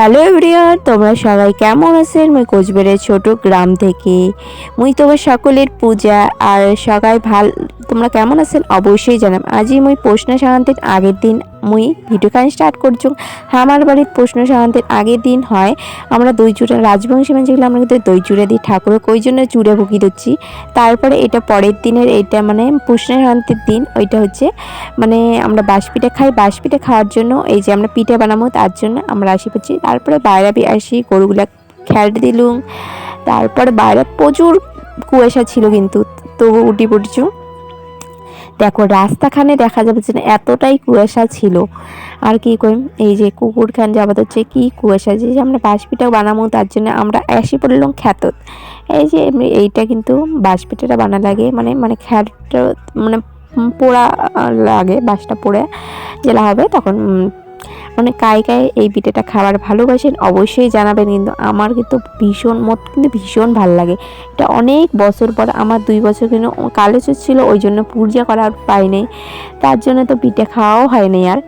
Hello everyone, তোমরা সবাই কেমন আছেন? মুই কোচবিহারের ছোট গ্রাম থেকে। মুই তোমার সকলের পূজা আর সবাই তোমরা কেমন আছেন অবশ্যই জানাম। আজি মুই প্রশ্ন সংক্রান্তির আগের দিন মুই ভিডিওখান স্টার্ট করছো। আমার বাড়ির প্রশ্ন সংক্রান্তির আগের দিন হয় আমরা দই চূড়া রাজবংশী মানে যেগুলো আমরা কিন্তু দই চূড়া দিই ঠাকুর ওই জন্য চূড়া ভুকি দিচ্ছি। তারপরে এটা পরের দিনের এইটা মানে প্রশ্ন সংক্রান্তির দিন ওইটা হচ্ছে মানে আমরা বাঁশপিঠা খাই। বাঁশপিঠা খাওয়ার জন্য এই যে আমরা পিঠা বানাবো তার জন্য আমরা আসি পড়ছি। তারপরে বাইরে আসি গরুগুলা খেয়াল দিলুম। তারপরে বাইরে প্রচুর কুয়াশা ছিল কিন্তু তবু উঠি পড়ছু। দেখো রাস্তাখানে দেখা যাবে যে এতটাই কুয়াশা ছিল। আর কি কই এই যে কুকুরখান যাবত হচ্ছে কি কুয়াশা যে আমরা বাঁশপিঠা বানাবো তার জন্য আমরা আসি পড়লাম খ্যাতত। এই যে এইটা কিন্তু বাঁশপিঠাটা বানা লাগে মানে মানে খ্যাতটা মানে পোড়া লাগে, বাঁশটা পোড়ে জেলা হবে তখন মানে কায় এই পিঠাটা খাবার ভালোবাসেন অবশ্যই জানাবেন। কিন্তু আমার কিন্তু ভীষণ ভালো লাগে। এটা অনেক বছর পর আমার 2 বছর কিন্তু কালেচর ছিল ওই জন্য পূজা করার পাই নাই, তার জন্য তো পিঠা খাওয়াও হয়নি। আর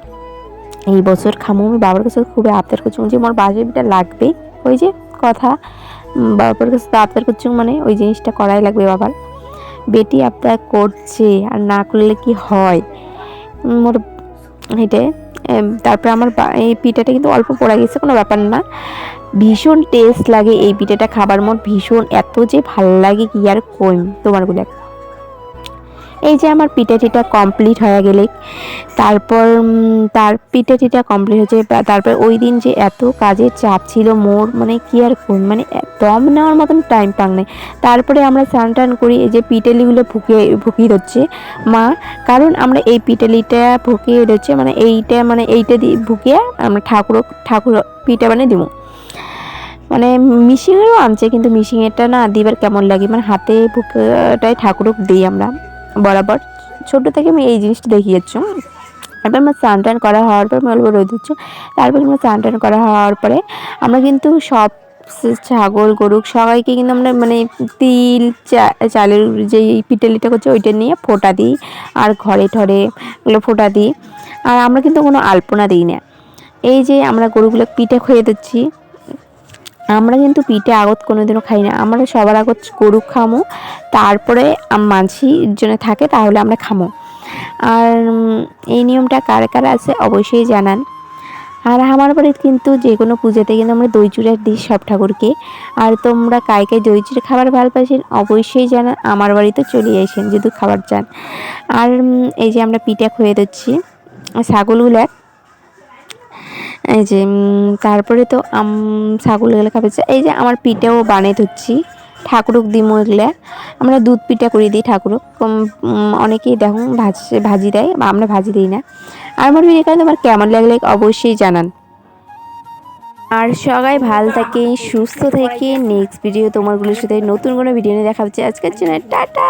এই বছর খামো আমি বাবার কাছে খুবই আবদার করছি যে আমার বাসের পিঠা লাগবেই। ওই যে কথা বাবার কাছে তো আবদার করছি মানে ওই জিনিসটা করাই লাগবে। বাবার বেটি আবদার করছে আর না করলে কি হয় মোর এটাই। তারপরে আমার এই পিঠাটা কিন্তু অল্প পড়া গেছে, কোনো ব্যাপার না, ভীষণ টেস্ট লাগে এই পিঠাটা খাবার মোট ভীষণ এত যে ভালো লাগে কি আর কইম তোমারগুলো। এই যে আমার পিঠাটিটা কমপ্লিট হয়ে গেলে তারপর তার পিঠাটিটা কমপ্লিট হয়েছে। তারপর ওই দিন যে এত কাজের চাপ ছিল মোর মানে কি আর কই মানে দম নেওয়ার মতন টাইম পাং নেই। তারপরে আমরা স্নান টান করি। এই যে পিঠালিগুলো ভুকিয়ে হচ্ছে মা, কারণ আমরা এই পিঠালিটা ভুকিয়ে হচ্ছে মানে এইটা দিয়ে ভুকিয়ে আমরা ঠাকুর পিঠা বানিয়ে দিব। মানে মিশিংয়েরও আনছে কিন্তু মিশিংয়েরটা না দিবার কেমন লাগে মানে হাতে ভুকাটাই ঠাকুরক দিই আমরা বরাবর। ছোটো থেকে আমি এই জিনিসটা দেখিয়েছি। তারপর আমার স্নান টান করা হওয়ার পর আমি অল্প রোদ দিচ্ছি। তারপর আমার স্নান টান করা হওয়ার পরে আমরা কিন্তু সব ছাগল গরু সবাইকে কিন্তু আমরা মানে তিল চালের যেই পিঠালিটা করছে ওইটা নিয়ে ফোঁটা দিই আর ঘরে ঠরে ওগুলো ফোঁটা দিই। আর আমরা কিন্তু কোনো আলপনা দিই না। এই যে আমরা গরুগুলো পিঠে খুঁয়ে দিচ্ছি। আমরা কিন্তু পিঠে আগত কোনোদিনও খাই না, আমরা সবার আগত গরু খামো, তারপরে মানসির জন্য থাকে তাহলে আমরা খামো। আর এই নিয়মটা কার কার আছে অবশ্যই জানান। আর আমার বাড়িতে কিন্তু যে কোনো পুজোতে কিন্তু আমরা দই চূড়া দিই সব ঠাকুরকে। আর তোমরা কায় দই চূড়া খাবার ভালোবাসেন অবশ্যই জানান, আমার বাড়িতে চলে আসেন যদি খাবার চান। আর এই যে আমরা পিঠা খুঁয়ে দিচ্ছি ছাগলগুলা। এই যে তারপরে তো ছাগলগুলো খাবে। এই যে আমার পিঠাও বানিয়ে ধরছি ঠাকুরক দিমো এগুলা। আমরা দুধ পিঠা করে দিই ঠাকুরক। অনেকেই দেখুন ভাজি দেয় বা আমরা ভাজি দিই না। আর আমার ভিডিওটা তোমার কেমন লাগলে অবশ্যই জানান। আর সবাই ভালো থাকে সুস্থ থেকে নেক্সট ভিডিও তোমারগুলোর সাথে নতুন কোনো ভিডিও নিয়ে দেখা হচ্ছে। আজকের জন্য টাটা।